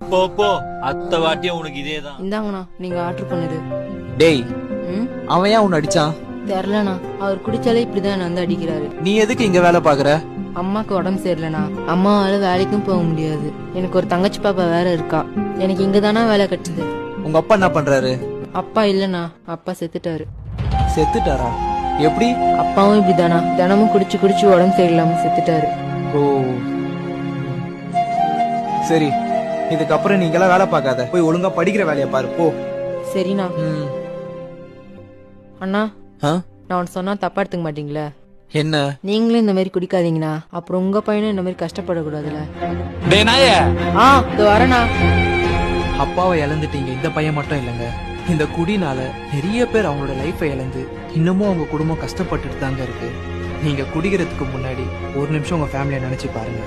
போ போ, அத்த வாட்டியும் உனக்கு இதேதான். இந்தாங்கண்ணா நீங்க ஆர்டர் பண்ணுது. டேய், ம் அவன் ஏன் உன்னை அடிச்சான்? தெரியலண்ணா, அவர் குடிச்சாலே இப்படிதான் என்ன வந்து அடிக்கிறாரு. நீ எதுக்கு இங்க வேலை பாக்குற? அம்மாக்கு உடம்பு சரியில்லைண்ணா, அம்மாவால வேலைக்கும் போக முடியாது. எனக்கு ஒரு தங்கச்சி பாப்பா வேற இருக்கா. எனக்கு இங்கதானா வேலை கட்டுது. உங்க அப்பா என்ன பண்றாரு? அப்பா இல்லண்ணா, அப்பா செத்துட்டாரு. செத்துட்டாரா? எப்படி? அப்பாவும் இப்படிதானா, தினமும் குடிச்சு குடிச்சு உடம்பு சரியில்லாம செத்துட்டாரு. ஓ சரி, இதுக்கப்புறம் நீங்க எல்லாம் வேலை பார்க்காத, போய் ஒழுங்கா படிக்கிற வேலையை பாரு போ. சரிண்ணா. ம். அண்ணா, ஆ? நான் உன் சொன்னா தப்பா எடுத்துக்க மாட்டீங்களா? என்ன? நீங்களும் இந்த மாதிரி குடிக்காதீங்கண்ணா, அப்புறம் உங்க பையனும் இந்த மாதிரி கஷ்டப்படக்கூடாதுல. டேய் நாயே, இதோ வரேண்ணா. அப்பாவை இழந்துட்டீங்க, இந்த பையன் மட்டும் இல்லைங்க. இந்த குடினால நிறைய பேர் அவங்களோட லைஃபை இழந்து இன்னமும் அவங்க குடும்பம் கஷ்டப்பட்டுட்டு தாங்க இருக்கு. நீங்க குடிக்கிறதுக்கு முன்னாடி ஒரு நிமிஷம் உங்க ஃபேமிலியை நினைச்சு பாருங்க.